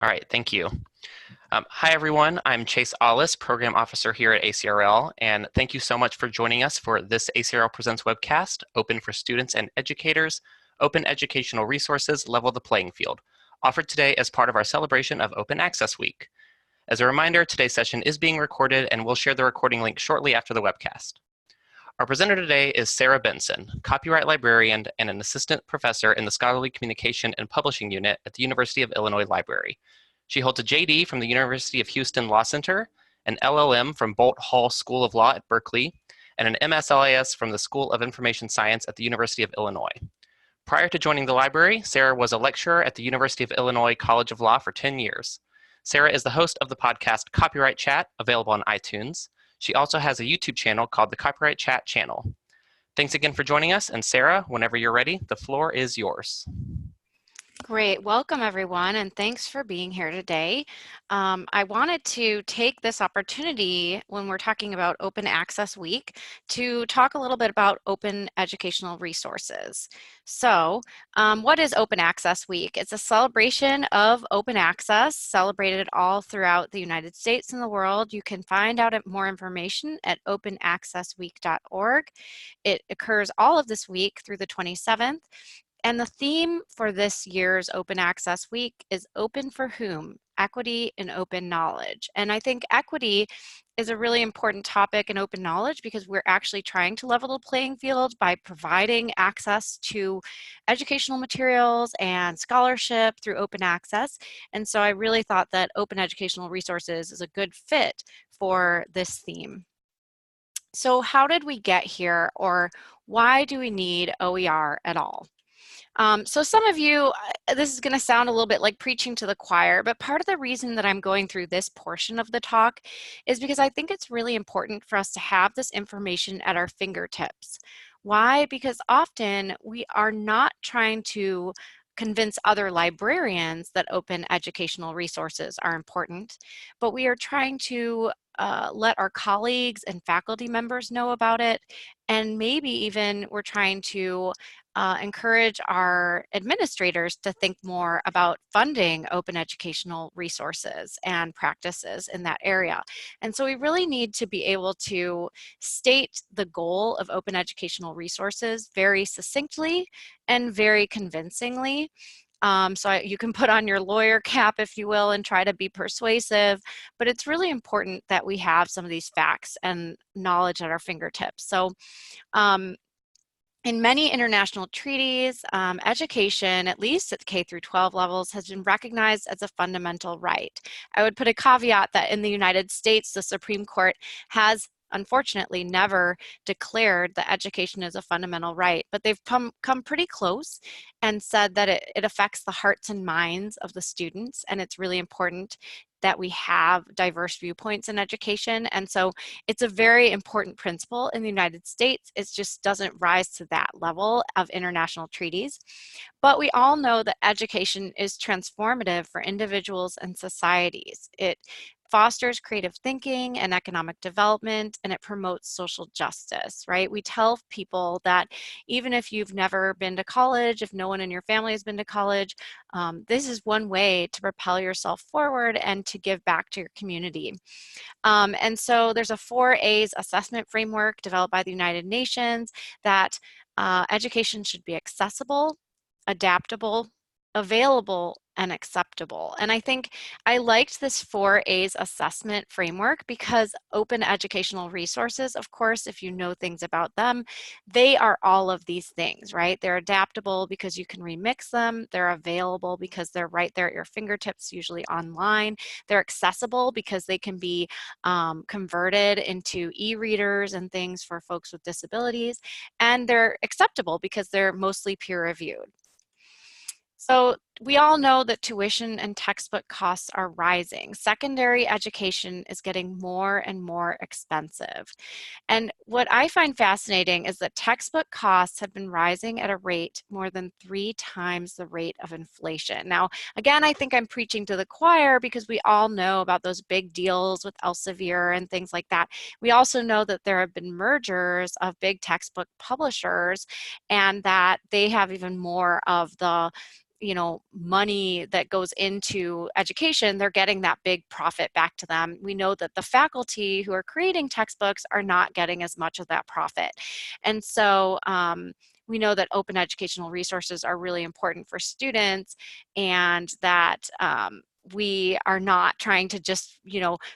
All right, thank you. Hi, everyone. I'm Chase Allis, Program Officer here at ACRL, and thank you so much for joining us for this ACRL Presents webcast, Open for Students and Educators, Open Educational Resources Level the Playing Field, offered today as part of our celebration of Open Access Week. As a reminder, today's session is being recorded, and we'll share the recording link shortly after the webcast. Our presenter today is Sara Benson, copyright librarian and an assistant professor in the Scholarly Communication and Publishing Unit at the University of Illinois Library. She holds a JD from the University of Houston Law Center, an LLM from Bolt Hall School of Law at Berkeley, and an MSLIS from the School of Information Science at the University of Illinois. Prior to joining the library, Sara was a lecturer at the University of Illinois College of Law for 10 years. Sara is the host of the podcast Copyright Chat, available on iTunes. She also has a YouTube channel called the Copyright Chat channel. Thanks again for joining us, and Sara, whenever you're ready, the floor is yours. Great. Welcome, everyone, and thanks for being here today. I wanted to take this opportunity when we're talking about Open Access Week to talk a little bit about open educational resources. So, what is Open Access Week? It's a celebration of open access celebrated all throughout the United States and the world. You can find out more information at openaccessweek.org. It occurs all of this week through the 27th. And the theme for this year's Open Access Week is Open for Whom? Equity and Open Knowledge. And I think equity is a really important topic in open knowledge because we're actually trying to level the playing field by providing access to educational materials and scholarship through open access. And so I really thought that open educational resources is a good fit for this theme. So how did we get here, or why do we need OER at all? So some of you, this is going to sound a little bit like preaching to the choir, but part of the reason that I'm going through this portion of the talk is because I think it's really important for us to have this information at our fingertips. Why? Because often we are not trying to convince other librarians that open educational resources are important, but we are trying to let our colleagues and faculty members know about it, and maybe even we're trying to encourage our administrators to think more about funding open educational resources and practices in that area. And so we really need to be able to state the goal of open educational resources very succinctly and very convincingly. You can put on your lawyer cap, if you will, and try to be persuasive, but it's really important that we have some of these facts and knowledge at our fingertips. So in many international treaties, education, at least at the K through 12 levels, has been recognized as a fundamental right. I would put a caveat that in the United States, the Supreme Court has unfortunately never declared that education is a fundamental right, but they've come pretty close and said that it affects the hearts and minds of the students, and it's really important that we have diverse viewpoints in education. And so it's a very important principle in the United States. It just doesn't rise to that level of international treaties. But we all know that education is transformative for individuals and societies. It fosters creative thinking and economic development, and it promotes social justice, right? We tell people that even if you've never been to college, if no one in your family has been to college, this is one way to propel yourself forward and to give back to your community. And so there's a 4A's assessment framework developed by the United Nations that education should be accessible, adaptable, available, and acceptable. And I think I liked this 4A's assessment framework because open educational resources, of course, if you know things about them, they are all of these things, right? They're adaptable because you can remix them. They're available because they're right there at your fingertips, usually online. They're accessible because they can be converted into e-readers and things for folks with disabilities. And they're acceptable because they're mostly peer-reviewed. So we all know that tuition and textbook costs are rising. Secondary education is getting more and more expensive. And what I find fascinating is that textbook costs have been rising at a rate more than 3 times the rate of inflation. Now, again, I think I'm preaching to the choir because we all know about those big deals with Elsevier and things like that. We also know that there have been mergers of big textbook publishers and that they have even more of the money that goes into education, they're getting that big profit back to them. We know that the faculty who are creating textbooks are not getting as much of that profit. And so we know that open educational resources are really important for students, and that we are not trying to just,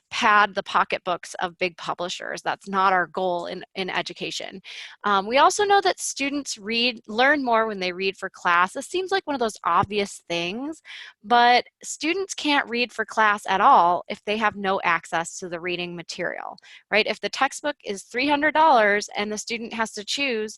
pad the pocketbooks of big publishers. That's not our goal in education. We also know that students learn more when they read for class. This seems like one of those obvious things, but students can't read for class at all if they have no access to the reading material, right? If the textbook is $300 and the student has to choose,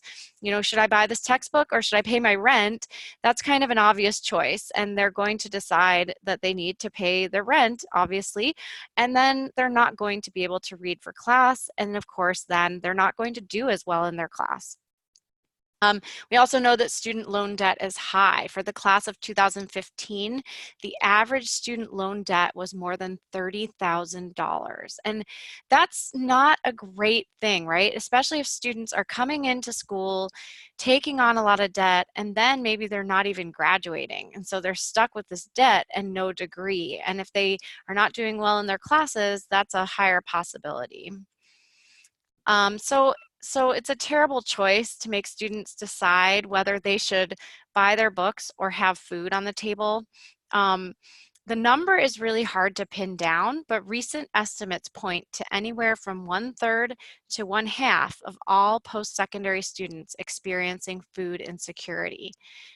should I buy this textbook or should I pay my rent? That's kind of an obvious choice, and they're going to decide that they need to pay their rent, obviously, and then they're not going to be able to read for class, and of course then they're not going to do as well in their class. We also know that student loan debt is high. For the class of 2015, the average student loan debt was more than $30,000. And that's not a great thing, right? Especially if students are coming into school, taking on a lot of debt, and then maybe they're not even graduating. And so they're stuck with this debt and no degree. And if they are not doing well in their classes, that's a higher possibility. So it's a terrible choice to make students decide whether they should buy their books or have food on the table. The number is really hard to pin down, but recent estimates point to anywhere from 1/3 to 1/2 of all post-secondary students experiencing food insecurity.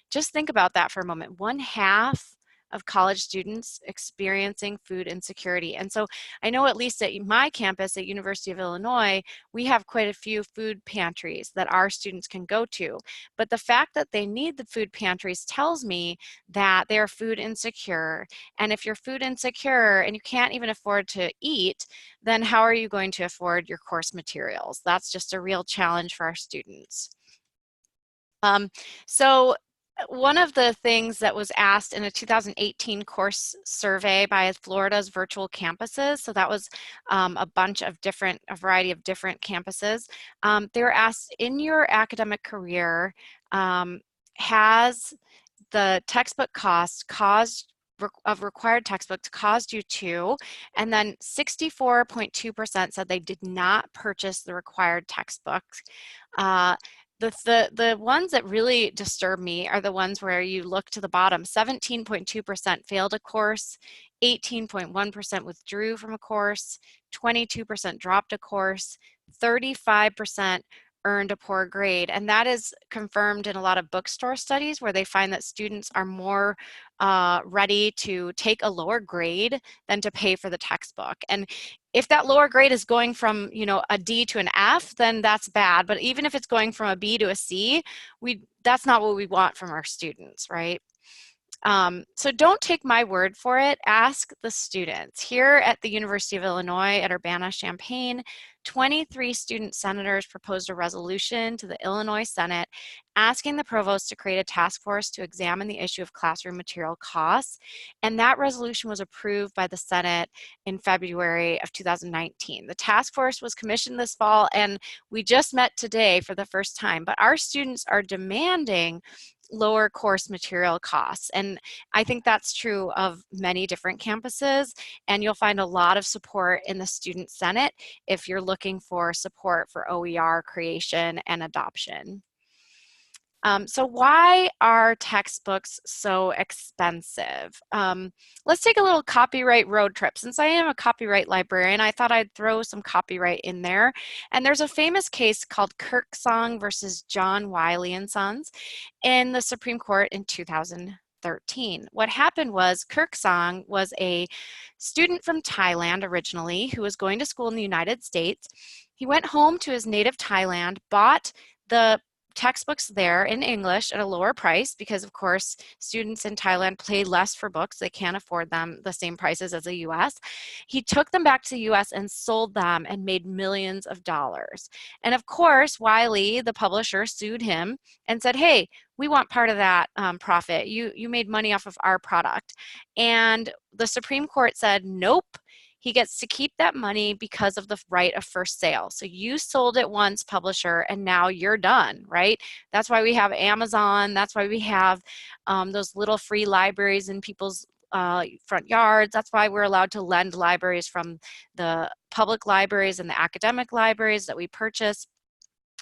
Just think about that for a moment. 1/2 of college students experiencing food insecurity. And so I know, at least at my campus at University of Illinois, we have quite a few food pantries that our students can go to. But the fact that they need the food pantries tells me that they are food insecure. And if you're food insecure and you can't even afford to eat, then how are you going to afford your course materials? That's just a real challenge for our students. So one of the things that was asked in a 2018 course survey by Florida's virtual campuses, so that was a variety of different campuses, they were asked, in your academic career, has the textbook cost of required textbooks caused you to, and then 64.2% said they did not purchase the required textbooks. The ones that really disturb me are the ones where you look to the bottom. 17.2% failed a course, 18.1% withdrew from a course, 22% dropped a course, 35% earned a poor grade. And that is confirmed in a lot of bookstore studies, where they find that students are more ready to take a lower grade than to pay for the textbook. And if that lower grade is going from, a D to an F, then that's bad. But even if it's going from a B to a C, that's not what we want from our students, right? So don't take my word for it. Ask the students. Here at the University of Illinois at Urbana-Champaign, 23 student senators proposed a resolution to the Illinois Senate asking the provost to create a task force to examine the issue of classroom material costs. And that resolution was approved by the Senate in February of 2019. The task force was commissioned this fall, and we just met today for the first time. But our students are demanding lower course material costs. And I think that's true of many different campuses. And you'll find a lot of support in the Student Senate if you're looking for support for OER creation and adoption. So why are textbooks so expensive? Let's take a little copyright road trip. Since I am a copyright librarian, I thought I'd throw some copyright in there. And there's a famous case called Kirksong versus John Wiley and Sons in the Supreme Court in 2013. What happened was Kirksong was a student from Thailand originally who was going to school in the United States. He went home to his native Thailand, bought the textbooks there in English at a lower price because, of course, students in Thailand pay less for books. They can't afford them the same prices as the US. He took them back to the US and sold them and made millions of dollars. And of course, Wiley, the publisher, sued him and said, hey, we want part of that profit. You made money off of our product. And the Supreme Court said, nope. he gets to keep that money because of the right of first sale. So you sold it once, publisher, and now you're done, right? That's why we have Amazon. That's why we have those little free libraries in people's front yards. That's why we're allowed to lend libraries from the public libraries and the academic libraries that we purchase.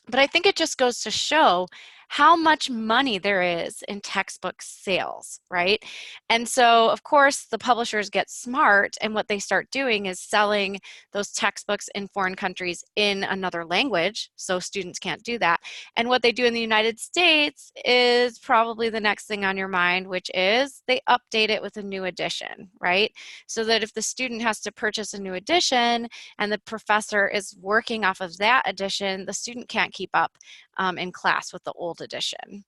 But I think it just goes to show how much money there is in textbook sales, right? And so, of course, the publishers get smart, and what they start doing is selling those textbooks in foreign countries in another language, so students can't do that. And what they do in the United States is probably the next thing on your mind, which is they update it with a new edition, right? So that if the student has to purchase a new edition and the professor is working off of that edition, the student can't keep up in class with the old edition.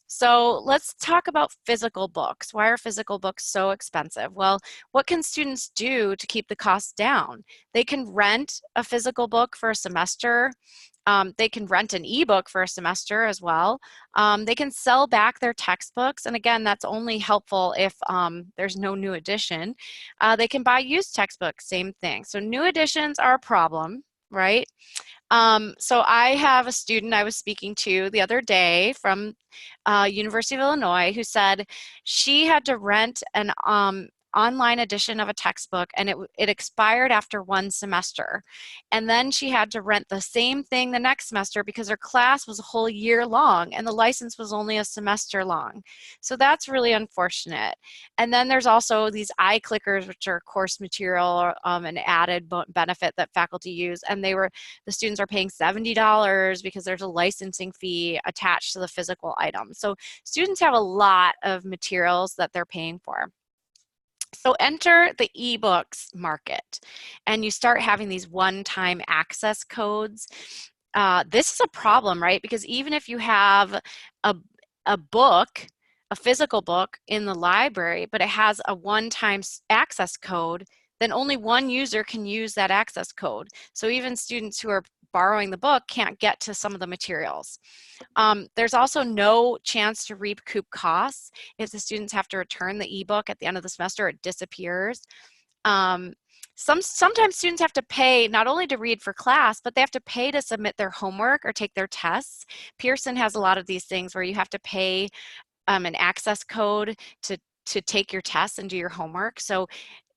So let's talk about physical books. Why are physical books so expensive? Well, what can students do to keep the costs down? They can rent a physical book for a semester. They can rent an ebook for a semester as well. They can sell back their textbooks, and again, that's only helpful if there's no new edition. They can buy used textbooks, same thing. So new editions are a problem, right? So I have a student I was speaking to the other day from University of Illinois who said she had to rent an online edition of a textbook, and it expired after one semester. And then she had to rent the same thing the next semester because her class was a whole year long and the license was only a semester long. So that's really unfortunate. And then there's also these iClickers, which are course material, an added benefit that faculty use, and the students are paying $70 because there's a licensing fee attached to the physical item. So students have a lot of materials that they're paying for. So enter the ebooks market, and you start having these one-time access codes. This is a problem, right? Because even if you have a book, a physical book in the library, but it has a one-time access code, then only one user can use that access code. So even students who are borrowing the book can't get to some of the materials. There's also no chance to recoup costs. If the students have to return the ebook at the end of the semester, it disappears. Sometimes students have to pay not only to read for class, but they have to pay to submit their homework or take their tests. Pearson has a lot of these things where you have to pay an access code to take your tests and do your homework. So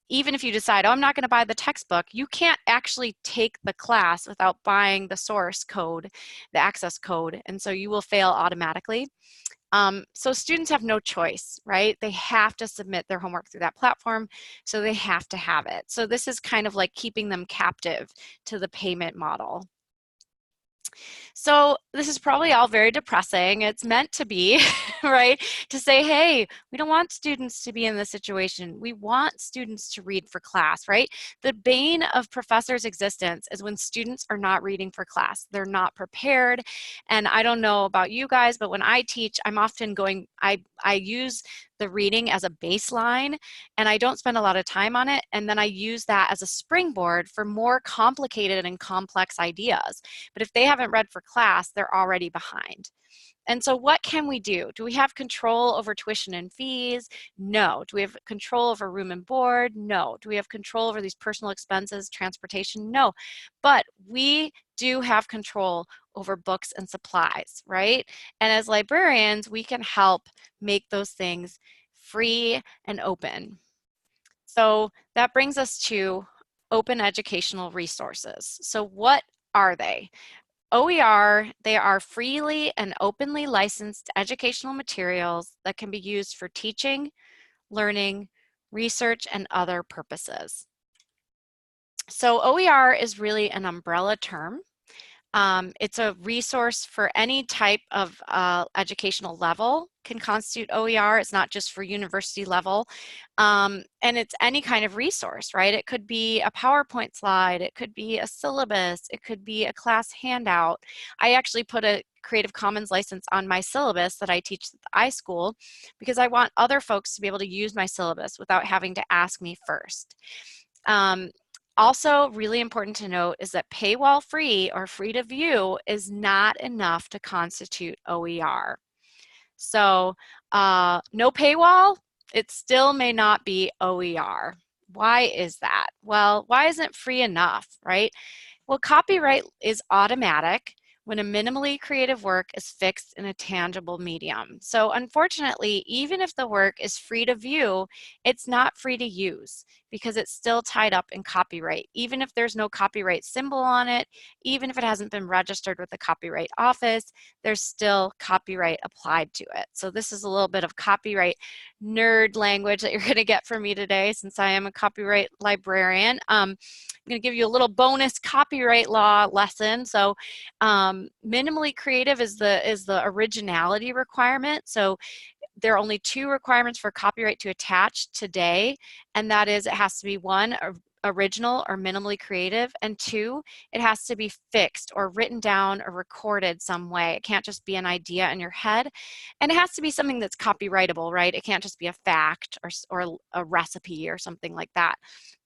even if you decide, oh, I'm not going to buy the textbook, you can't actually take the class without buying the source code, the access code, and so you will fail automatically. So students have no choice, right? They have to submit their homework through that platform, so they have to have it. So this is kind of like keeping them captive to the payment model. So this is probably all very depressing. It's meant to be, right? To say, hey, we don't want students to be in this situation. We want students to read for class, right? The bane of professors' existence is when students are not reading for class. They're not prepared. And I don't know about you guys, but when I teach, I'm often I use the reading as a baseline, and I don't spend a lot of time on it, and then I use that as a springboard for more complicated and complex ideas. But if they haven't read for class, they're already behind. And so what can we do? Do we have control over tuition and fees? No. Do we have control over room and board? No. Do we have control over these personal expenses, transportation? No. But we do have control over books and supplies, right? And as librarians, we can help make those things free and open. So that brings us to open educational resources. So what are they? OER, they are freely and openly licensed educational materials that can be used for teaching, learning, research, and other purposes. So OER is really an umbrella term. It's a resource for any type of educational level can constitute OER. It's not just for university level. And it's any kind of resource, right? It could be a PowerPoint slide. It could be a syllabus. It could be a class handout. I actually put a Creative Commons license on my syllabus that I teach at the iSchool because I want other folks to be able to use my syllabus without having to ask me first. Also, really important to note is that paywall free or free to view is not enough to constitute OER. So no paywall, it still may not be OER. Why is that? Well, why isn't it free enough, right? Well, copyright is automatic when a minimally creative work is fixed in a tangible medium. So unfortunately, even if the work is free to view, it's not free to use because it's still tied up in copyright. Even if there's no copyright symbol on it, even if it hasn't been registered with the Copyright Office, there's still copyright applied to it. So this is a little bit of copyright nerd language that you're going to get from me today, since I am a copyright librarian. I'm going to give you a little bonus copyright law lesson. So minimally creative is the originality requirement. So there are only two requirements for copyright to attach today, and that is it has to be one, original or minimally creative, and two, it has to be fixed or written down or recorded some way. It can't just be an idea in your head, and it has to be something that's copyrightable, right? It can't just be a fact or a recipe or something like that.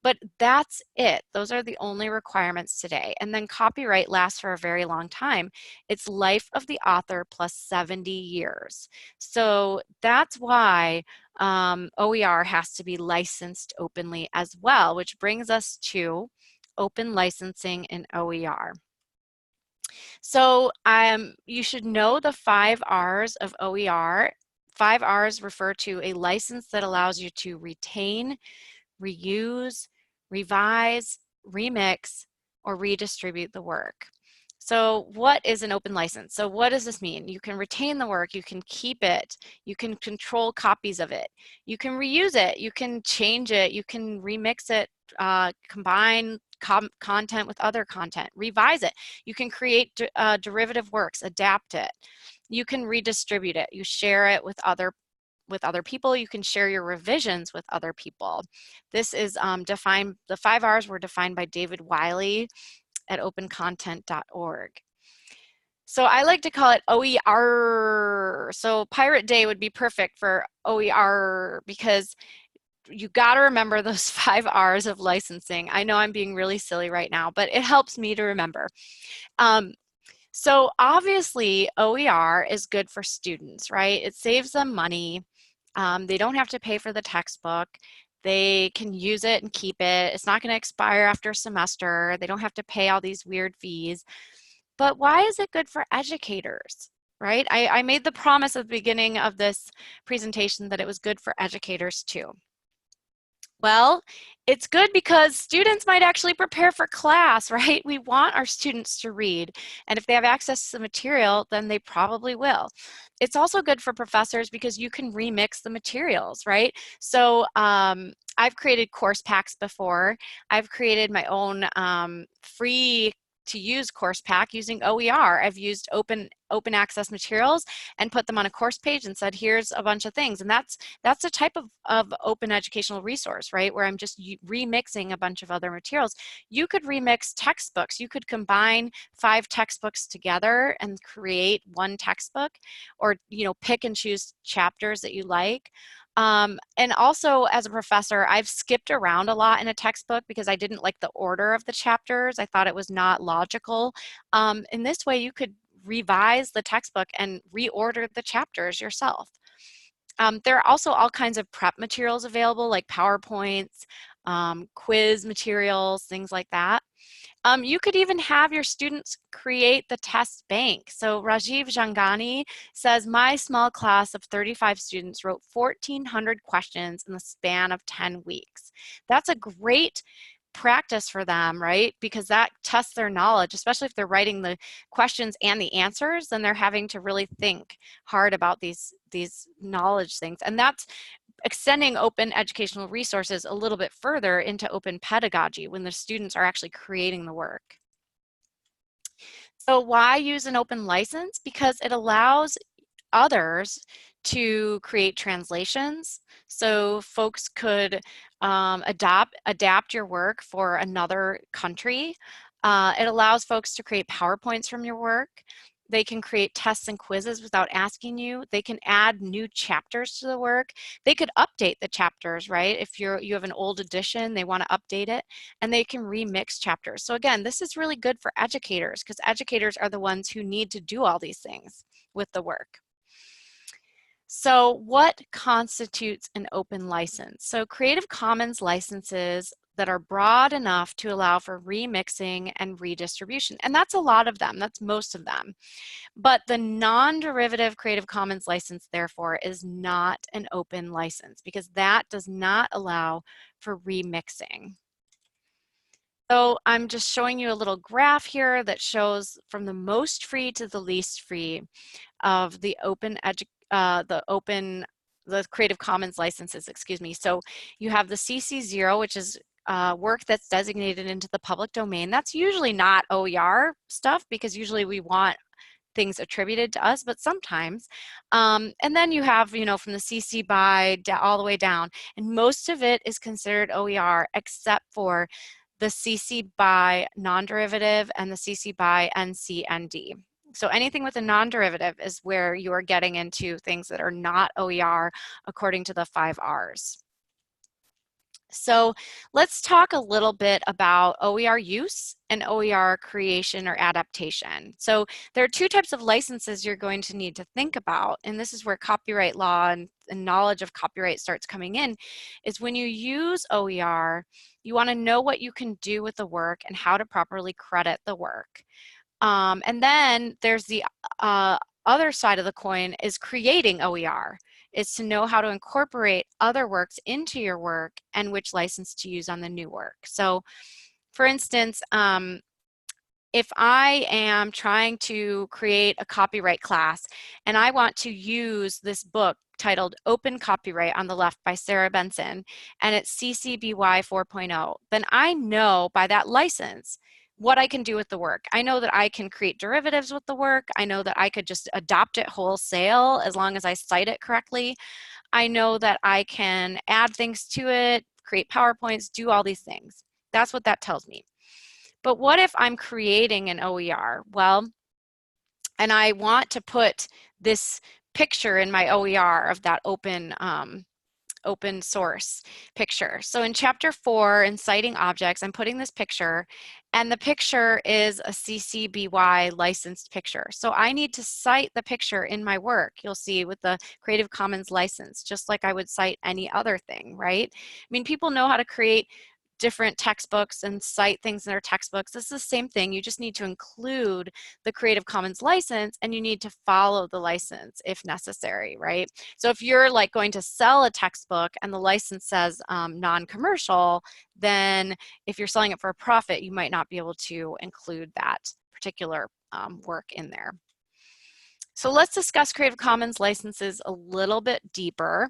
But that's it. Those are the only requirements today. And then copyright lasts for a very long time. It's life of the author plus 70 years. So that's why OER has to be licensed openly as well, which brings us to open licensing in OER. So you should know the 5 R's of OER. 5 R's refer to a license that allows you to retain, reuse, revise, remix, or redistribute the work. So what is an open license? So what does this mean? You can retain the work, you can keep it, you can control copies of it, you can reuse it, you can change it, you can remix it, combine content with other content, revise it, you can create derivative works, adapt it, you can redistribute it, you share it with other people, you can share your revisions with other people. This is defined, the 5 R's were defined by David Wiley at opencontent.org. So I like to call it OER. So Pirate Day would be perfect for OER because you got to remember those 5 R's of licensing. I know I'm being really silly right now, but it helps me to remember. So obviously OER is good for students, right? It saves them money. They don't have to pay for the textbook. They can use it and keep it. It's not going to expire after a semester. They don't have to pay all these weird fees. But why is it good for educators, right? I made the promise at the beginning of this presentation that it was good for educators too. Well, it's good because students might actually prepare for class, right? We want our students to read, and if they have access to the material, then they probably will. It's also good for professors because you can remix the materials, right? So I've created course packs before. I've created my own free to use course pack using OER. I've used open access materials and put them on a course page and said, here's a bunch of things. And that's a type of open educational resource, right? Where I'm just remixing a bunch of other materials. You could remix textbooks. You could combine 5 textbooks together and create one textbook, or, you know, pick and choose chapters that you like. And also as a professor, I've skipped around a lot in a textbook because I didn't like the order of the chapters. I thought it was not logical. In this way, you could revise the textbook and reorder the chapters yourself. There are also all kinds of prep materials available, like PowerPoints, quiz materials, things like that. You could even have your students create the test bank. So Rajiv Jangani says, my small class of 35 students wrote 1,400 questions in the span of 10 weeks. That's a great practice for them, right? Because that tests their knowledge, especially if they're writing the questions and the answers, then they're having to really think hard about these knowledge things. And that's extending open educational resources a little bit further into open pedagogy when the students are actually creating the work. So why use an open license? Because it allows others to create translations. So folks could adapt your work for another country. It allows folks to create PowerPoints from your work. They can create tests and quizzes without asking you. They can add new chapters to the work. They could update the chapters, right? If you have an old edition, they want to update it, and they can remix chapters. So again, this is really good for educators because educators are the ones who need to do all these things with the work. So what constitutes an open license? So Creative Commons licenses that are broad enough to allow for remixing and redistribution. And that's a lot of them, that's most of them. But the non-derivative Creative Commons license, therefore, is not an open license because that does not allow for remixing. So I'm just showing you a little graph here that shows from the most free to the least free of the the Creative Commons licenses, excuse me. So you have the CC0, which is work that's designated into the public domain. That's usually not OER stuff because usually we want things attributed to us, but sometimes. And then you have, from the CC BY all the way down, and most of it is considered OER except for the CC BY non-derivative and the CC BY NC ND. So anything with a non-derivative is where you are getting into things that are not OER according to the 5 Rs. So let's talk a little bit about OER use and OER creation or adaptation. So there are two types of licenses you're going to need to think about, and this is where copyright law and knowledge of copyright starts coming in, is when you use OER, you want to know what you can do with the work and how to properly credit the work. And then there's the other side of the coin is creating OER. Is to know how to incorporate other works into your work and which license to use on the new work. So for instance, if I am trying to create a copyright class and I want to use this book titled Open Copyright on the left by Sara Benson, and it's CC BY 4.0, then I know by that license what I can do with the work. I know that I can create derivatives with the work. I know that I could just adopt it wholesale as long as I cite it correctly. I know that I can add things to it, create PowerPoints, do all these things. That's what that tells me. But what if I'm creating an OER? Well, and I want to put this picture in my OER of that open source picture. So in chapter 4, in citing objects, I'm putting this picture, and the picture is a CC BY licensed picture. So I need to cite the picture in my work, you'll see, with the Creative Commons license, just like I would cite any other thing, right? I mean, people know how to create different textbooks and cite things in their textbooks. This is the same thing. You just need to include the Creative Commons license and you need to follow the license if necessary, right? So if you're like going to sell a textbook and the license says non-commercial, then if you're selling it for a profit, you might not be able to include that particular work in there. So let's discuss Creative Commons licenses a little bit deeper.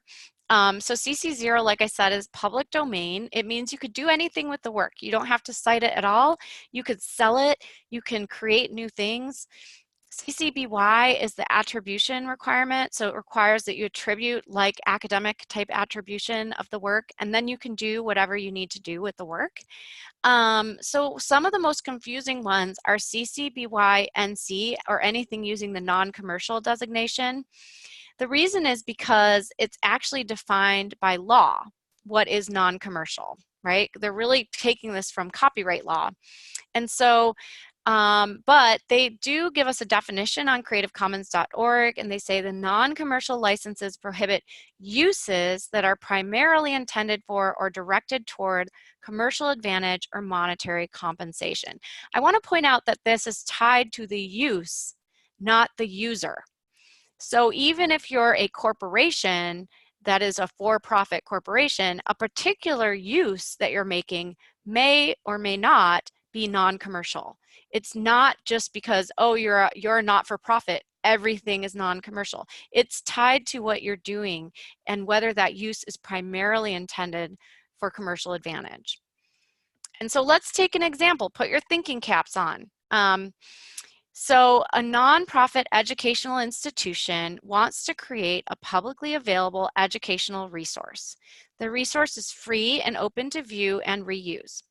So CC0, like I said, is public domain. It means you could do anything with the work. You don't have to cite it at all. You could sell it. You can create new things. CC BY is the attribution requirement. So it requires that you attribute like academic type attribution of the work, and then you can do whatever you need to do with the work. So some of the most confusing ones are CC BY NC, or anything using the non-commercial designation. The reason is because it's actually defined by law, what is non-commercial, right? They're really taking this from copyright law. And so, but they do give us a definition on creativecommons.org, and they say the non-commercial licenses prohibit uses that are primarily intended for or directed toward commercial advantage or monetary compensation. I want to point out that this is tied to the use, not the user. So even if you're a corporation that is a for-profit corporation, a particular use that you're making may or may not be non-commercial. It's not just because, oh, you're a not-for-profit, everything is non-commercial. It's tied to what you're doing and whether that use is primarily intended for commercial advantage. And so let's take an example. Put your thinking caps on. So a nonprofit educational institution wants to create a publicly available educational resource. The resource is free and open to view and reuse.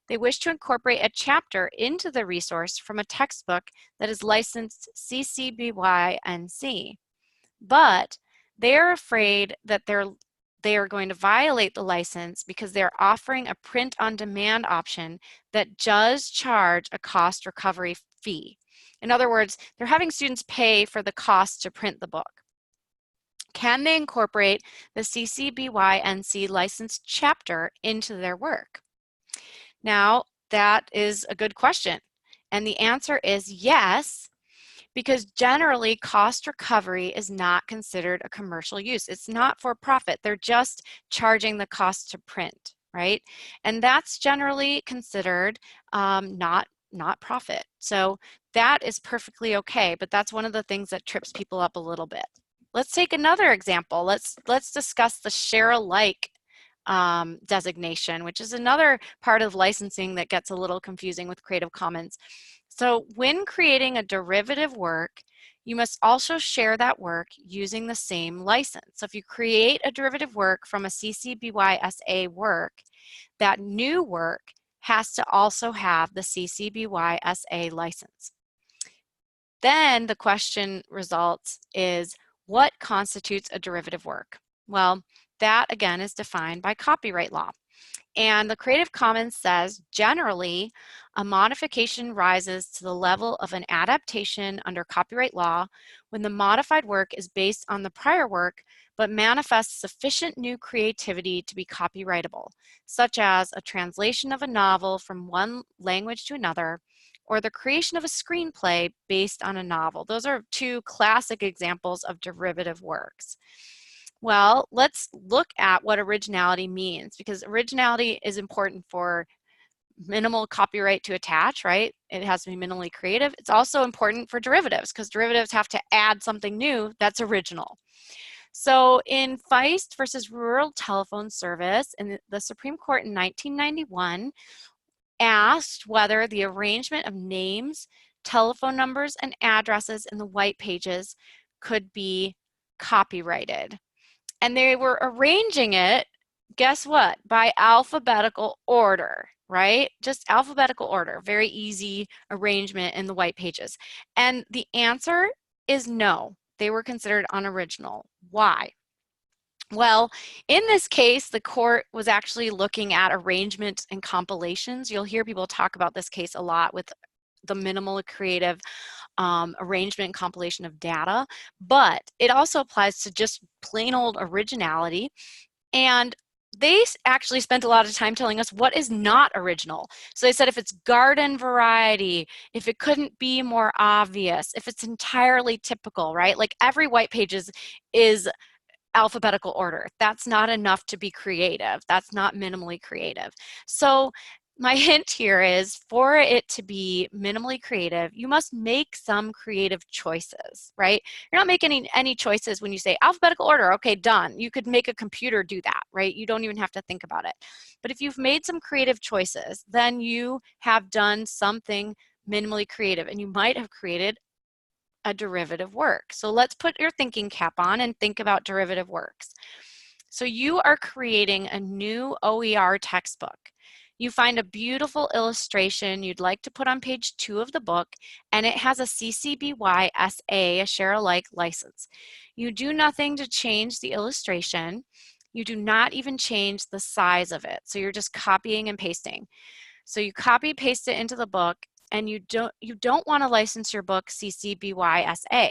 They wish to incorporate a chapter into the resource from a textbook that is licensed CC BY NC, but they are afraid that they are going to violate the license because they're offering a print-on-demand option that does charge a cost recovery fee. In other words, they're having students pay for the cost to print the book. can they incorporate the CC BY NC licensed chapter into their work? Now, that is a good question. And the answer is yes, because generally cost recovery is not considered a commercial use. It's not for profit. They're just charging the cost to print, right? And that's generally considered not profit. So that is perfectly okay, but that's one of the things that trips people up a little bit. Let's take another example. Let's discuss the Sharealike designation, which is another part of licensing that gets a little confusing with Creative Commons. So when creating a derivative work, you must also share that work using the same license. So if you create a derivative work from a CC BY SA work, that new work has to also have the CC BY SA license. Then the question results is, what constitutes a derivative work? Well, that again is defined by copyright law. And the Creative Commons says, generally, a modification rises to the level of an adaptation under copyright law when the modified work is based on the prior work, but manifests sufficient new creativity to be copyrightable, such as a translation of a novel from one language to another, or the creation of a screenplay based on a novel. Those are two classic examples of derivative works. Well, let's look at what originality means, because originality is important for minimal copyright to attach, right? It has to be minimally creative. It's also important for derivatives, because derivatives have to add something new that's original. So in Feist versus Rural Telephone Service, in the Supreme Court in 1991 asked whether the arrangement of names, telephone numbers, and addresses in the white pages could be copyrighted. And they were arranging it, guess what? By alphabetical order, right? Just alphabetical order, very easy arrangement in the white pages. And the answer is no, they were considered unoriginal. Why? Well, in this case, the court was actually looking at arrangements and compilations. You'll hear people talk about this case a lot with the minimal creative arrangement and compilation of data, but it also applies to just plain old originality. And they actually spent a lot of time telling us what is not original. So they said if it's garden variety, if it couldn't be more obvious, if it's entirely typical, right? Like every white page is alphabetical order. That's not enough to be creative. That's not minimally creative. So my hint here is, for it to be minimally creative, you must make some creative choices, right? You're not making any choices when you say alphabetical order, okay, done. You could make a computer do that, right? You don't even have to think about it. But if you've made some creative choices, then you have done something minimally creative, and you might have created a derivative work. So let's put your thinking cap on and think about derivative works. So you are creating a new OER textbook. You find a beautiful illustration you'd like to put on page 2 of the book, and it has a CC BY SA, a Sharealike license. You do nothing to change the illustration. You do not even change the size of it. So you're just copying and pasting. So you copy paste it into the book, and you don't want to license your book CC BY SA.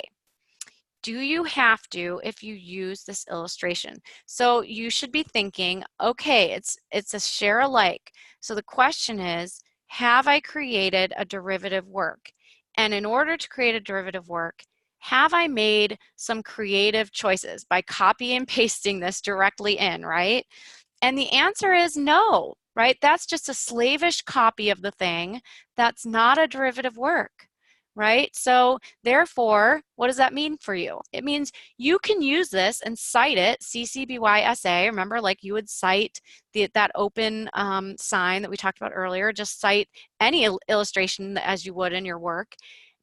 Do you have to if you use this illustration? So you should be thinking, okay, it's a share alike. So the question is, have I created a derivative work? And in order to create a derivative work, have I made some creative choices by copy and pasting this directly in, right? And the answer is no, right? That's just a slavish copy of the thing. That's not a derivative work, right? So therefore, what does that mean for you? It means you can use this and cite it, CCBY-SA. Remember, like you would cite that open sign that we talked about earlier. Just cite any illustration as you would in your work.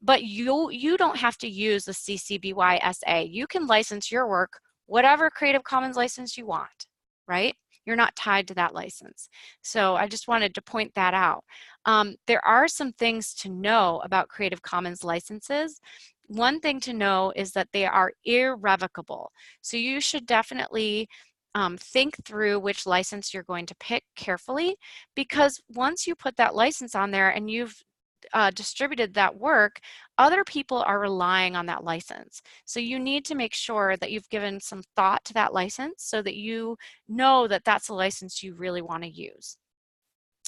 But you don't have to use the CCBY-SA. You can license your work whatever Creative Commons license you want, right? You're not tied to that license. So I just wanted to point that out. There are some things to know about Creative Commons licenses. One thing to know is that they are irrevocable. So you should definitely think through which license you're going to pick carefully, because once you put that license on there and you've distributed that work, other people are relying on that license. So you need to make sure that you've given some thought to that license so that you know that that's a license you really want to use.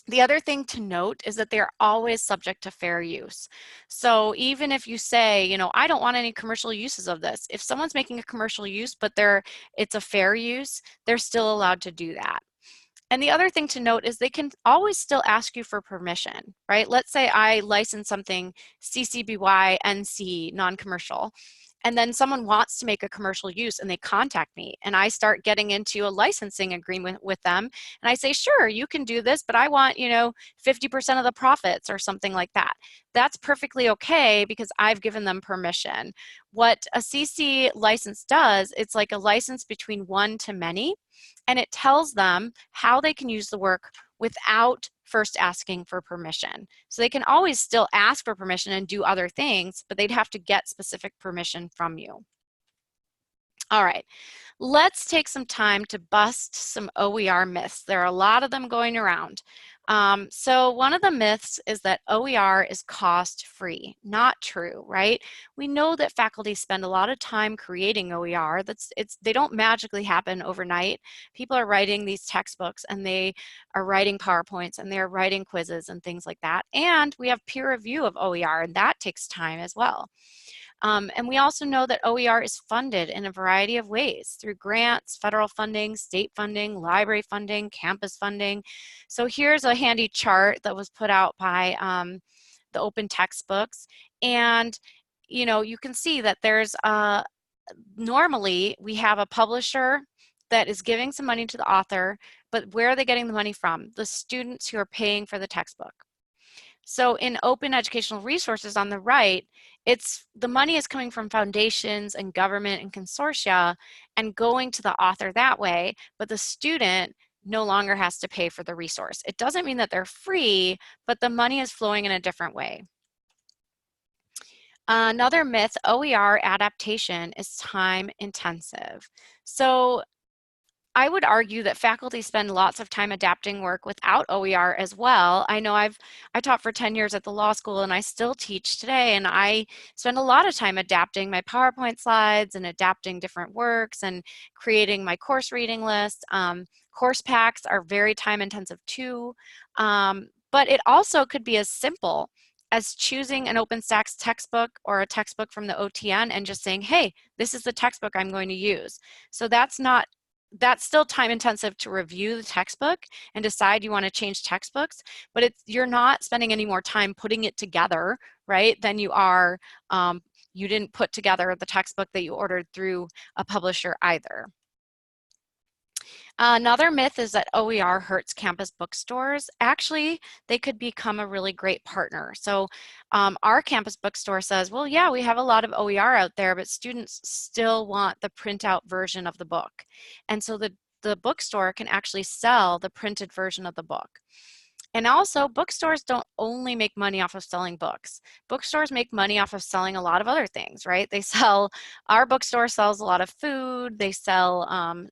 The other thing to note is that they're always subject to fair use. So even if you say, you know, I don't want any commercial uses of this, if someone's making a commercial use, but it's a fair use, they're still allowed to do that. And the other thing to note is they can always still ask you for permission, right? Let's say I license something CC BY NC non-commercial, and then someone wants to make a commercial use and they contact me and I start getting into a licensing agreement with them and I say, sure, you can do this, but I want, you know, 50% of the profits or something like that. That's perfectly okay because I've given them permission. What a CC license does, it's like a license between one to many, and it tells them how they can use the work without first asking for permission. So they can always still ask for permission and do other things, but they'd have to get specific permission from you. All right, let's take some time to bust some OER myths. There are a lot of them going around. So one of the myths is that OER is cost-free. Not true, right? We know that faculty spend a lot of time creating OER. They don't magically happen overnight. People are writing these textbooks and they are writing PowerPoints and they're writing quizzes and things like that. And we have peer review of OER and that takes time as well. And we also know that OER is funded in a variety of ways through grants, federal funding, state funding, library funding, campus funding. So here's a handy chart that was put out by the open textbooks. And, you know, you can see that there's normally we have a publisher that is giving some money to the author, but where are they getting the money from? The students who are paying for the textbook. So in open educational resources on the right, the money is coming from foundations and government and consortia and going to the author that way, but the student no longer has to pay for the resource. It doesn't mean that they're free, but the money is flowing in a different way. Another myth, OER adaptation is time intensive. So I would argue that faculty spend lots of time adapting work without OER as well. I know I taught for 10 years at the law school and I still teach today, and I spend a lot of time adapting my PowerPoint slides and adapting different works and creating my course reading list. Course packs are very time intensive too, but it also could be as simple as choosing an OpenStax textbook or a textbook from the OTN and just saying, hey, this is the textbook I'm going to use. So that's still time intensive to review the textbook and decide you want to change textbooks, but you're not spending any more time putting it together, right, than you are, you didn't put together the textbook that you ordered through a publisher either. Another myth is that OER hurts campus bookstores. Actually, they could become a really great partner. So our campus bookstore says, well, yeah, we have a lot of OER out there, but students still want the printout version of the book. And so the bookstore can actually sell the printed version of the book. And also, bookstores don't only make money off of selling books. Bookstores make money off of selling a lot of other things, right? Our bookstore sells a lot of food. They sell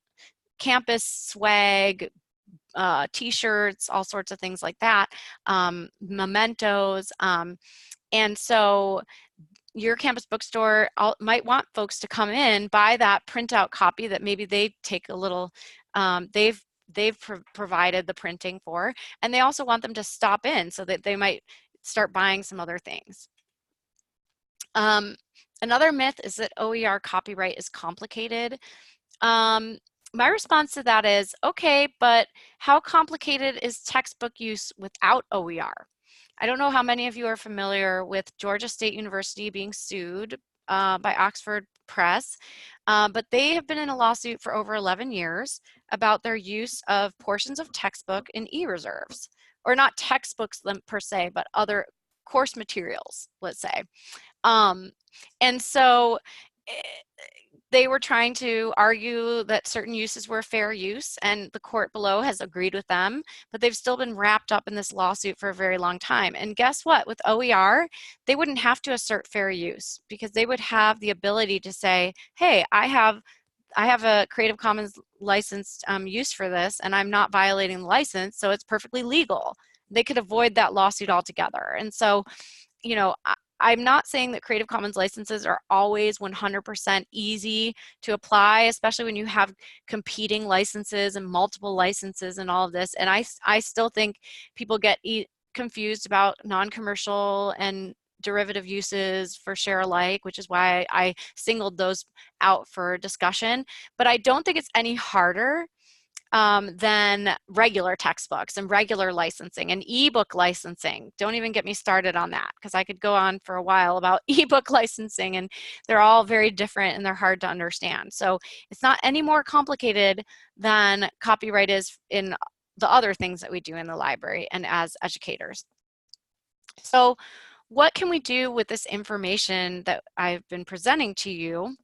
campus swag, t-shirts, all sorts of things like that, mementos. And so your campus bookstore might want folks to come in, buy that printout copy that maybe they take a little, they've provided the printing for, and they also want them to stop in so that they might start buying some other things. Another myth is that OER copyright is complicated. My response to that is, okay, but how complicated is textbook use without OER? I don't know how many of you are familiar with Georgia State University being sued by Oxford Press, but they have been in a lawsuit for over 11 years about their use of portions of textbook in e-reserves, or not textbooks per se, but other course materials, let's say. And so they were trying to argue that certain uses were fair use, and the court below has agreed with them, but they've still been wrapped up in this lawsuit for a very long time. And guess what? With OER, they wouldn't have to assert fair use because they would have the ability to say, hey, I have a Creative Commons licensed use for this, and I'm not violating the license, so it's perfectly legal. they could avoid that lawsuit altogether. And so, you know, I'm not saying that Creative Commons licenses are always 100% easy to apply, especially when you have competing licenses and multiple licenses and all of this. And I still think people get confused about non-commercial and derivative uses for share alike, which is why I singled those out for discussion. But I don't think it's any harder than regular textbooks and regular licensing and ebook licensing. Don't even get me started on that, because I could go on for a while about ebook licensing, and they're all very different and they're hard to understand. So it's not any more complicated than copyright is in the other things that we do in the library and as educators. So what can we do with this information that I've been presenting to you?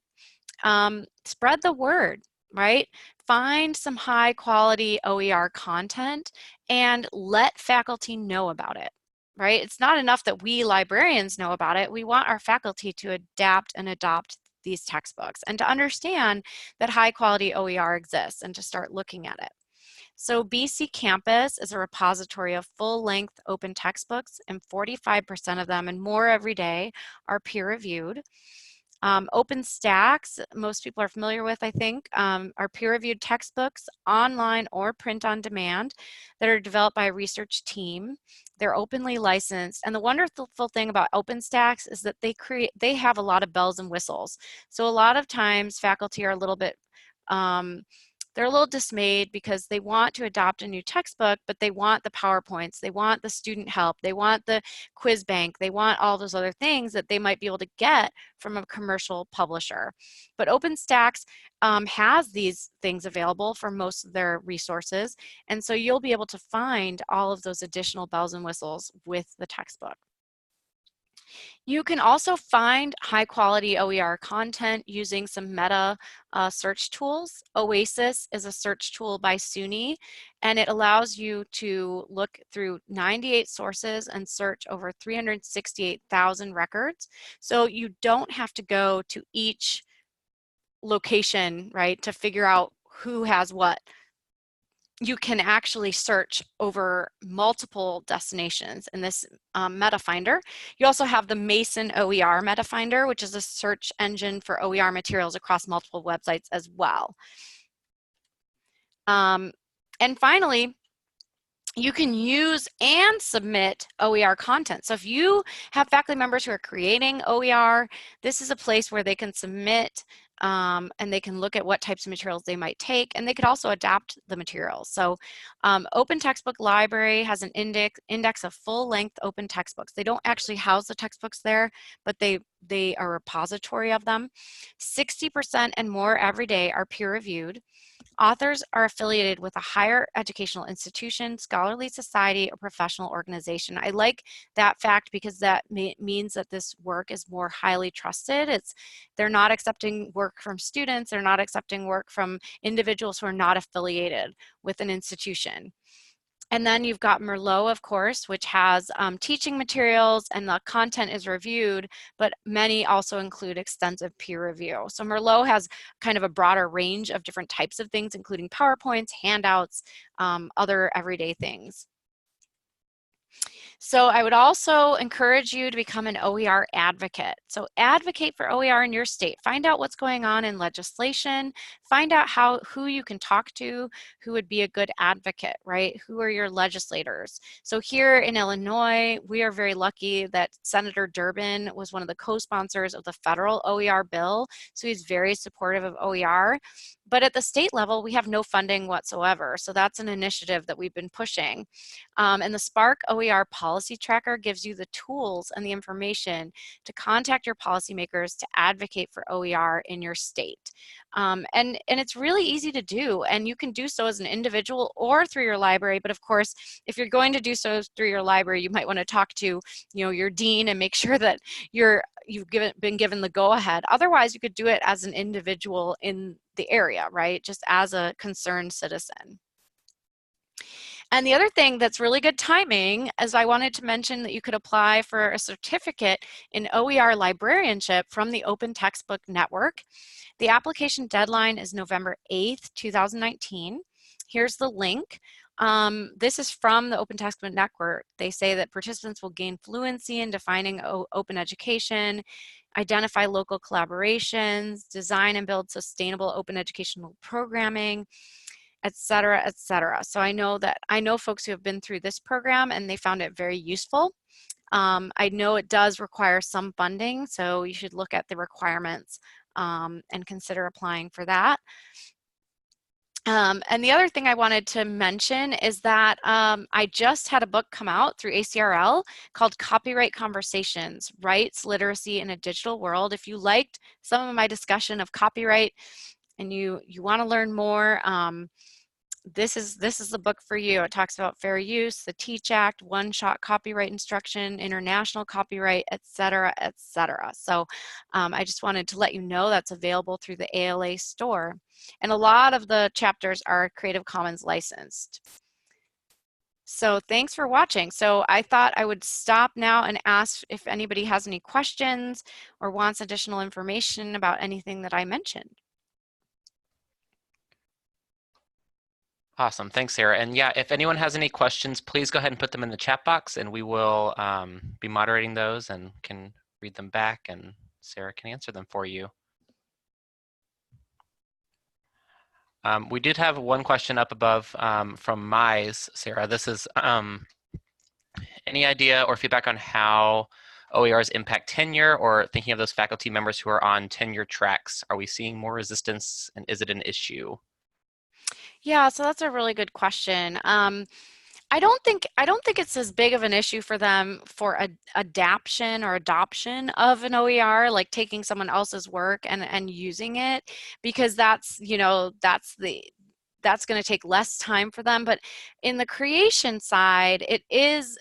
Spread the word, right? Find some high quality OER content and let faculty know about it, right? It's not enough that we librarians know about it. We want our faculty to adapt and adopt these textbooks and to understand that high quality OER exists and to start looking at it. So BC Campus is a repository of full-length open textbooks, and 45% of them and more every day are peer-reviewed. OpenStax, most people are familiar with, I think, are peer-reviewed textbooks, online or print on demand, that are developed by a research team. They're openly licensed, and the wonderful thing about OpenStax is that they have a lot of bells and whistles. So a lot of times faculty are a little bit they're a little dismayed because they want to adopt a new textbook, but they want the PowerPoints, they want the student help, they want the quiz bank, they want all those other things that they might be able to get from a commercial publisher. But OpenStax has these things available for most of their resources, and so you'll be able to find all of those additional bells and whistles with the textbook. You can also find high quality OER content using some meta search tools. Oasis is a search tool by SUNY, and it allows you to look through 98 sources and search over 368,000 records. So you don't have to go to each location, right, to figure out who has what. You can actually search over multiple destinations in this meta finder. You also have the Mason OER meta finder, which is a search engine for OER materials across multiple websites as well. And finally, you can use and submit OER content. So if you have faculty members who are creating OER, this is a place where they can submit and they can look at what types of materials they might take, and they could also adapt the materials. So Open Textbook Library has an index of full-length open textbooks. They don't actually house the textbooks there, but they are a repository of them. 60% and more every day are peer-reviewed. Authors are affiliated with a higher educational institution, scholarly society, or professional organization. I like that fact because that means that this work is more highly trusted. They're not accepting work from students, they're not accepting work from individuals who are not affiliated with an institution. And then you've got Merlot, of course, which has teaching materials and the content is reviewed, but many also include extensive peer review. So Merlot has kind of a broader range of different types of things, including PowerPoints, handouts, other everyday things. So I would also encourage you to become an OER advocate. So advocate for OER in your state. Find out what's going on in legislation. Find out who you can talk to, who would be a good advocate, right? Who are your legislators? So here in Illinois, we are very lucky that Senator Durbin was one of the co-sponsors of the federal OER bill. So he's very supportive of OER. But at the state level, we have no funding whatsoever. So that's an initiative that we've been pushing. And the Spark OER Policy Tracker gives you the tools and the information to contact your policymakers to advocate for OER in your state. And it's really easy to do, and you can do so as an individual or through your library. But of course, if you're going to do so through your library, you might want to talk to, your dean and make sure that you've been given the go-ahead. Otherwise, you could do it as an individual in the area, right? Just as a concerned citizen. And the other thing that's really good timing is I wanted to mention that you could apply for a certificate in OER librarianship from the Open Textbook Network. The application deadline is November 8th, 2019. Here's the link. This is from the Open Textbook Network. They say that participants will gain fluency in defining open education, identify local collaborations, design and build sustainable open educational programming, et cetera, et cetera. So I know folks who have been through this program and they found it very useful. I know it does require some funding, so you should look at the requirements and consider applying for that. And the other thing I wanted to mention is that I just had a book come out through ACRL called Copyright Conversations, Rights, Literacy in a Digital World. If you liked some of my discussion of copyright and you want to learn more, this is the book for you. It talks about fair use, the Teach Act, one-shot copyright instruction, international copyright, et cetera, et cetera. So I just wanted to let you know that's available through the ALA store. And a lot of the chapters are Creative Commons licensed. So thanks for watching. So I thought I would stop now and ask if anybody has any questions or wants additional information about anything that I mentioned. Awesome. Thanks, Sarah. And yeah, if anyone has any questions, please go ahead and put them in the chat box and we will be moderating those and can read them back and Sarah can answer them for you. We did have one question up above from Mize, Sarah. This is any idea or feedback on how OERs impact tenure, or thinking of those faculty members who are on tenure tracks? Are we seeing more resistance and is it an issue? Yeah, so that's a really good question. I don't think it's as big of an issue for them for adaption or adoption of an OER, like taking someone else's work and using it, because that's, you know, that's going to take less time for them. But in the creation side, it is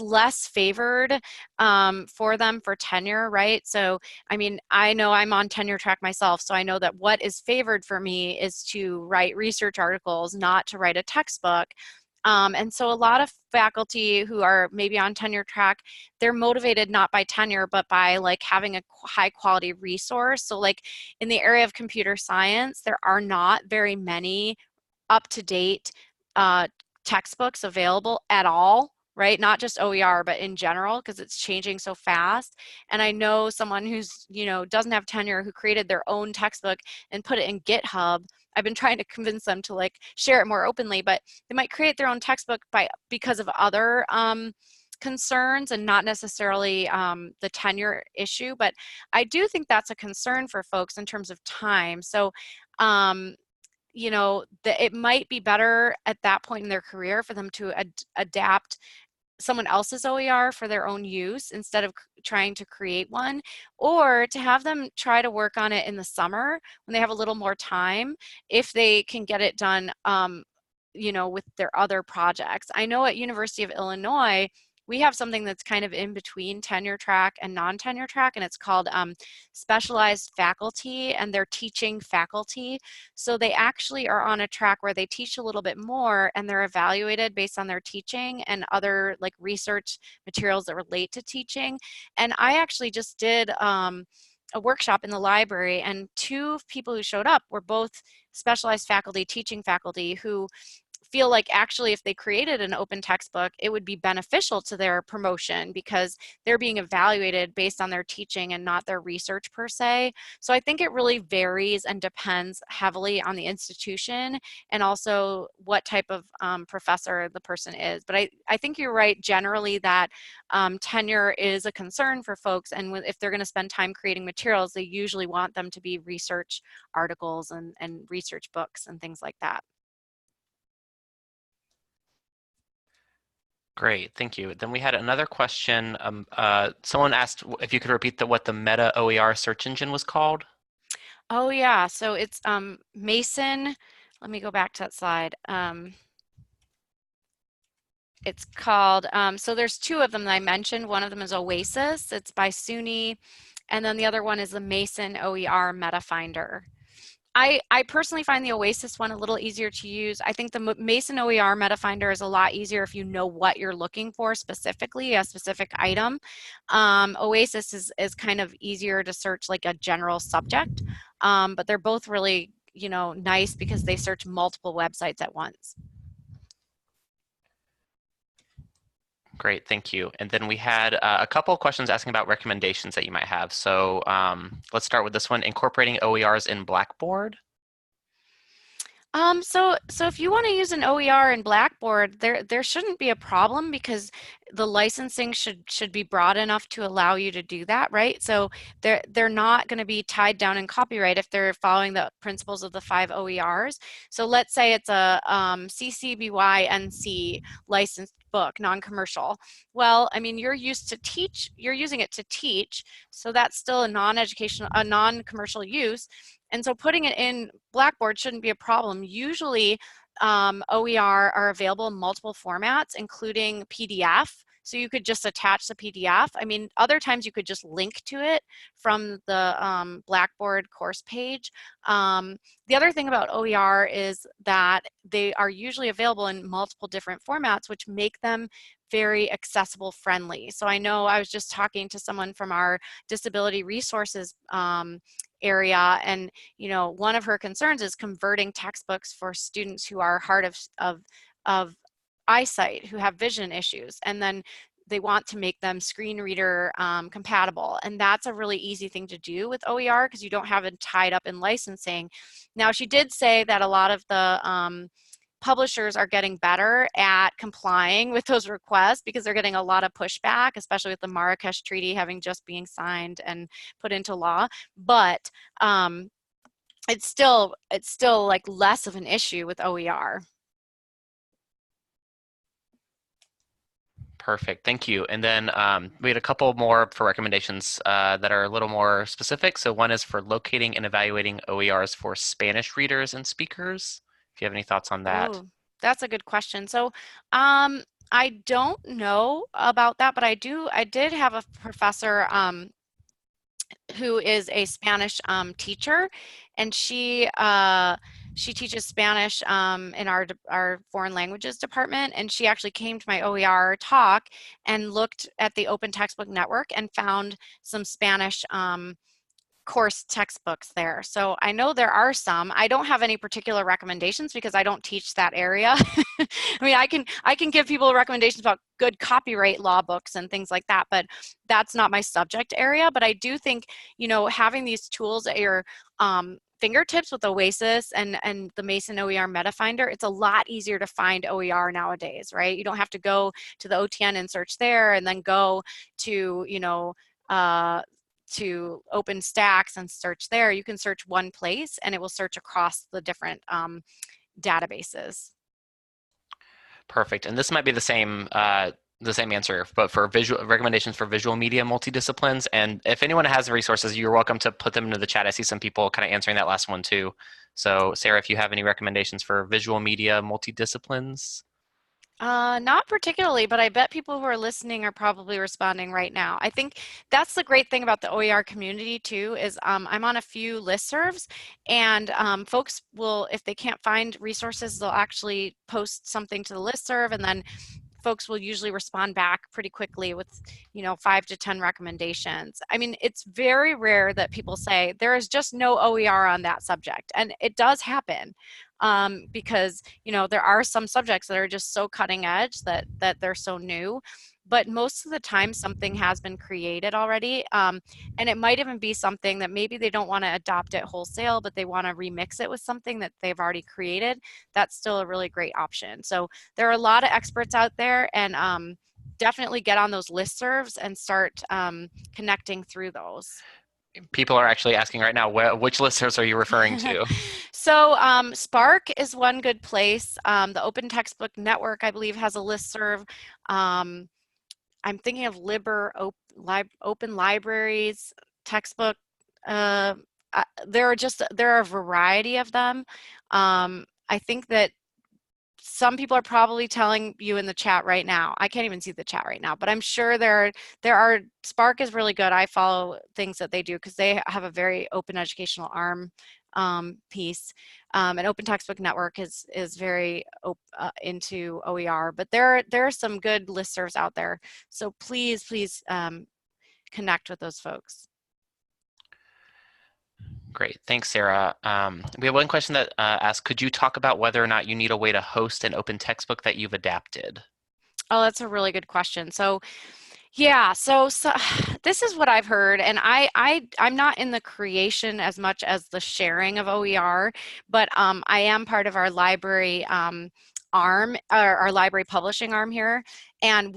less favored for them for tenure, right? So, I mean, I know I'm on tenure track myself, so I know that what is favored for me is to write research articles, not to write a textbook. And so a lot of faculty who are maybe on tenure track, they're motivated not by tenure, but by like having a high quality resource. So like in the area of computer science, there are not very many up-to-date textbooks available at all, right? Not just OER, but in general, because it's changing so fast. And I know someone who's, you know, doesn't have tenure, who created their own textbook and put it in GitHub. I've been trying to convince them to like share it more openly, but they might create their own textbook because of other concerns and not necessarily the tenure issue. But I do think that's a concern for folks in terms of time. So you know, it might be better at that point in their career for them to adapt someone else's OER for their own use instead of trying to create one, or to have them try to work on it in the summer when they have a little more time, if they can get it done, you know, with their other projects. I know at University of Illinois, we have something that's kind of in between tenure track and non-tenure track, and it's called specialized faculty, and they're teaching faculty. So they actually are on a track where they teach a little bit more and they're evaluated based on their teaching and other like research materials that relate to teaching. And I actually just did a workshop in the library, and two people who showed up were both specialized faculty, teaching faculty, who feel like actually if they created an open textbook, it would be beneficial to their promotion because they're being evaluated based on their teaching and not their research per se. So I think it really varies and depends heavily on the institution and also what type of professor the person is. But I think you're right generally that tenure is a concern for folks, and if they're going to spend time creating materials, they usually want them to be research articles and research books and things like that. Great, thank you. Then we had another question. Someone asked if you could repeat what the Meta OER search engine was called. Oh yeah, so it's Mason. Let me go back to that slide. It's called, so there's two of them that I mentioned. One of them is Oasis. It's by SUNY. And then the other one is the Mason OER Meta Finder. I personally find the Oasis one a little easier to use. I think the Mason OER Meta Finder is a lot easier if you know what you're looking for specifically, a specific item. Oasis is kind of easier to search like a general subject, but they're both really, you know, nice because they search multiple websites at once. Great, thank you. And then we had a couple of questions asking about recommendations that you might have. So let's start with this one, incorporating OERs in Blackboard. So if you want to use an OER in Blackboard, there shouldn't be a problem because the licensing should be broad enough to allow you to do that, right? So they're not going to be tied down in copyright if they're following the principles of the 5 OERs. So let's say it's a CC BY NC licensed book, non-commercial. Well, I mean, you're using it to teach, so that's still a non-educational, a non-commercial use. And so putting it in Blackboard shouldn't be a problem. Usually OER are available in multiple formats, including PDF. So you could just attach the PDF. I mean, other times you could just link to it from the Blackboard course page. The other thing about OER is that they are usually available in multiple different formats, which make them very accessible friendly. So I know I was just talking to someone from our disability resources area, and one of her concerns is converting textbooks for students who are hard of eyesight, who have vision issues, and then they want to make them screen reader compatible, and that's a really easy thing to do with OER because you don't have it tied up in licensing. Now, she did say that a lot of the publishers are getting better at complying with those requests because they're getting a lot of pushback, especially with the Marrakesh Treaty having just being signed and put into law. But it's still like less of an issue with OER. Perfect, thank you. And then we had a couple more for recommendations that are a little more specific. So one is for locating and evaluating OERs for Spanish readers and speakers. If you have any thoughts on that. Oh, that's a good question. So I don't know about that, but I did have a professor who is a Spanish teacher, and she teaches Spanish in our foreign languages department, and she actually came to my OER talk and looked at the Open Textbook Network and found some Spanish course textbooks there. So I know there are some. I don't have any particular recommendations because I don't teach that area. I mean, I can give people recommendations about good copyright law books and things like that, but that's not my subject area. But I do think, having these tools at your fingertips with Oasis and the Mason OER Meta Finder, it's a lot easier to find OER nowadays, right? You don't have to go to the OTN and search there and then go to, to OpenStax and search there. You can search one place and it will search across the different databases. Perfect. And this might be the same answer, but for visual recommendations for visual media multidisciplines. And if anyone has resources, you're welcome to put them into the chat. I see some people kind of answering that last one too. So Sarah, if you have any recommendations for visual media multidisciplines. Not particularly, but I bet people who are listening are probably responding right now. I think that's the great thing about the OER community too, is I'm on a few listservs, and folks will, if they can't find resources, they'll actually post something to the listserv, and then folks will usually respond back pretty quickly with 5 to 10 recommendations. I mean, it's very rare that people say there is just no OER on that subject, and it does happen because there are some subjects that are just so cutting edge that they're so new, but most of the time something has been created already, and it might even be something that maybe they don't want to adopt it wholesale, but they want to remix it with something that they've already created. That's still a really great option. So there are a lot of experts out there, and definitely get on those listservs and start connecting through those. People are actually asking right now, which listservs are you referring to? So Spark is one good place. The Open Textbook Network, I believe, has a listserv. I'm thinking of Open Libraries, textbook. There are a variety of them. I think that some people are probably telling you in the chat right now. I can't even see the chat right now, but I'm sure there are. Spark is really good. I follow things that they do because they have a very open educational arm piece. And Open Textbook Network is very into OER, but there are some good listservs out there. So please connect with those folks. Great, thanks, Sarah. We have one question that asks, could you talk about whether or not you need a way to host an open textbook that you've adapted? Oh, that's a really good question. So yeah, so this is what I've heard, and I'm not in the creation as much as the sharing of OER, but I am part of our library arm, or our library publishing arm here, and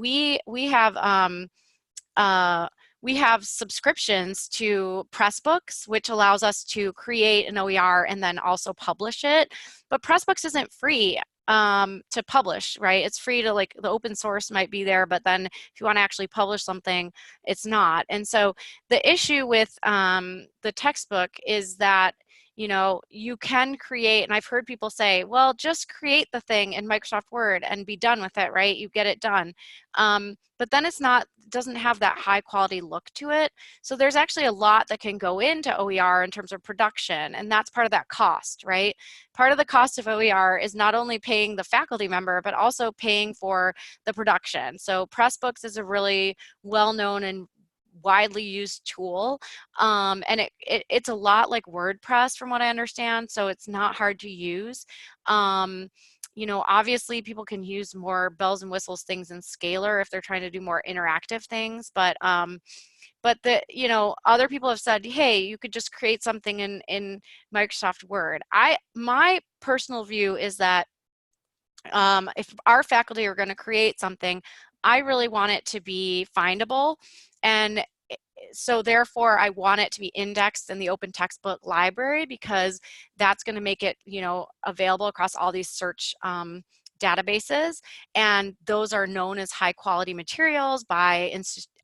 uh, we have subscriptions to Pressbooks, which allows us to create an OER and then also publish it. But Pressbooks isn't free to publish, right? It's free to, like, the open source might be there, but then if you want to actually publish something, it's not. And so the issue with the textbook is that, you know, you can create, and I've heard people say, well, just create the thing in Microsoft Word and be done with it, right? You get it done. But then it's not, doesn't have that high quality look to it. So there's actually a lot that can go into OER in terms of production, and that's part of that cost, right? Part of the cost of OER is not only paying the faculty member, but also paying for the production. So Pressbooks is a really well-known and widely used tool, and it's a lot like WordPress from what I understand, so it's not hard to use. You know, obviously people can use more bells and whistles things in Scalar if they're trying to do more interactive things, but the, you know, other people have said, hey, you could just create something in Microsoft Word. My personal view is that if our faculty are going to create something, I really want it to be findable, and so therefore I want it to be indexed in the open textbook library, because that's going to make it, you know, available across all these search databases, and those are known as high quality materials by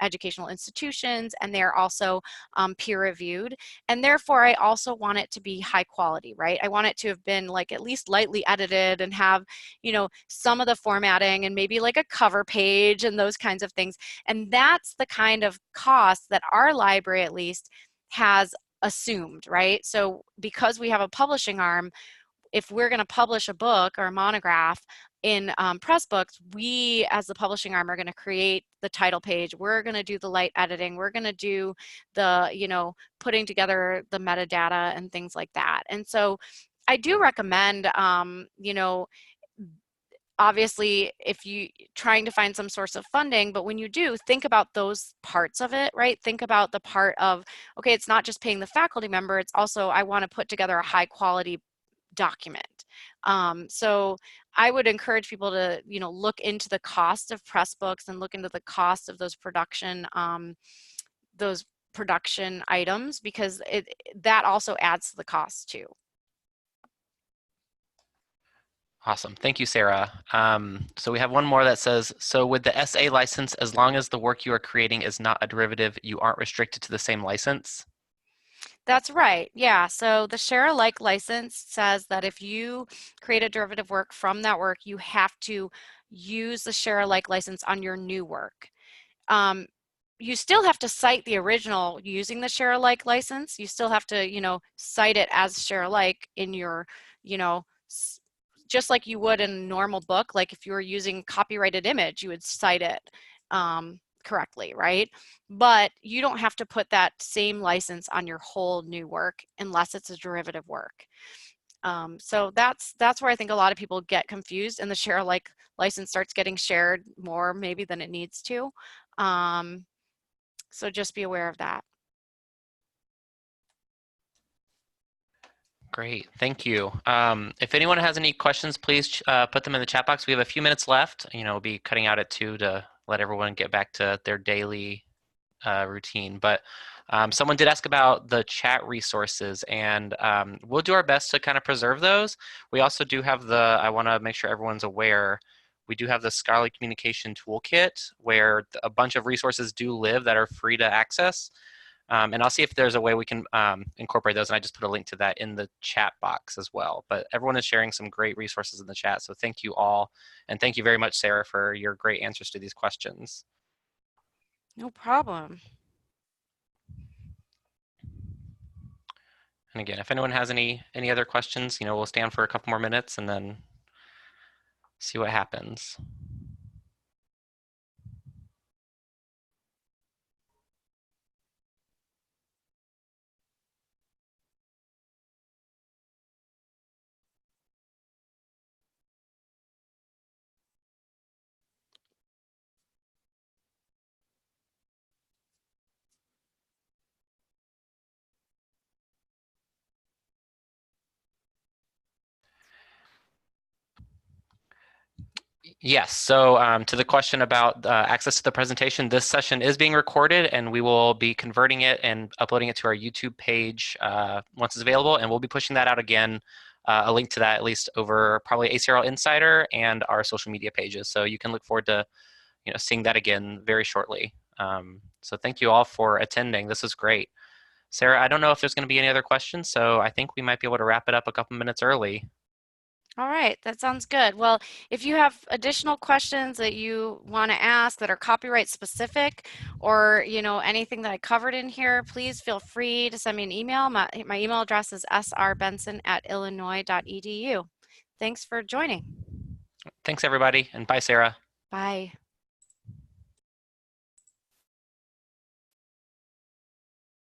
educational institutions, and they're also peer reviewed, and therefore I also want it to be high quality, right? I want it to have been, like, at least lightly edited and have, you know, some of the formatting and maybe like a cover page and those kinds of things. And that's the kind of cost that our library at least has assumed, right? So because we have a publishing arm, if we're going to publish a book or a monograph in Pressbooks, we as the publishing arm are going to create the title page. We're going to do the light editing. We're going to do the, you know, putting together the metadata and things like that. And so I do recommend, you know, obviously if you trying to find some source of funding, but when you do, think about those parts of it, right? Think about the part of, okay, it's not just paying the faculty member, it's also I want to put together a high quality document. So I would encourage people to, you know, look into the cost of Pressbooks and look into the cost of those production items, because that also adds to the cost too. Awesome. Thank you, Sarah. So we have one more that says, so with the SA license, as long as the work you are creating is not a derivative, you aren't restricted to the same license? That's right. Yeah. So the Sharealike license says that if you create a derivative work from that work, you have to use the Sharealike license on your new work. You still have to cite the original using the Sharealike license. You still have to, you know, cite it as Sharealike in your, you know, just like you would in a normal book. Like if you were using copyrighted image, you would cite it correctly, right? But you don't have to put that same license on your whole new work unless it's a derivative work. So that's where I think a lot of people get confused, and the Sharealike license starts getting shared more maybe than it needs to. So just be aware of that. Great, thank you. If anyone has any questions, please put them in the chat box. We have a few minutes left. You know, we'll be cutting out at 2 to let everyone get back to their daily routine. But someone did ask about the chat resources, and we'll do our best to kind of preserve those. We also do have I want to make sure everyone's aware, we do have the Scholarly Communication Toolkit, where a bunch of resources do live that are free to access. And I'll see if there's a way we can incorporate those, and I just put a link to that in the chat box as well. But everyone is sharing some great resources in the chat, so thank you all. And thank you very much, Sarah, for your great answers to these questions. No problem. And again, if anyone has any other questions, you know, we'll stand for a couple more minutes and then see what happens. Yes, so to the question about access to the presentation, this session is being recorded and we will be converting it and uploading it to our YouTube page once it's available, and we'll be pushing that out again, a link to that at least over probably ACRL Insider and our social media pages. So you can look forward to seeing that again very shortly. So thank you all for attending. This is great. Sarah, I don't know if there's going to be any other questions, so I think we might be able to wrap it up a couple minutes early. All right, that sounds good. Well, if you have additional questions that you want to ask that are copyright specific, or anything that I covered in here, please feel free to send me an email. My email address is srbenson@illinois.edu. Thanks for joining. Thanks, everybody, and bye, Sarah. Bye.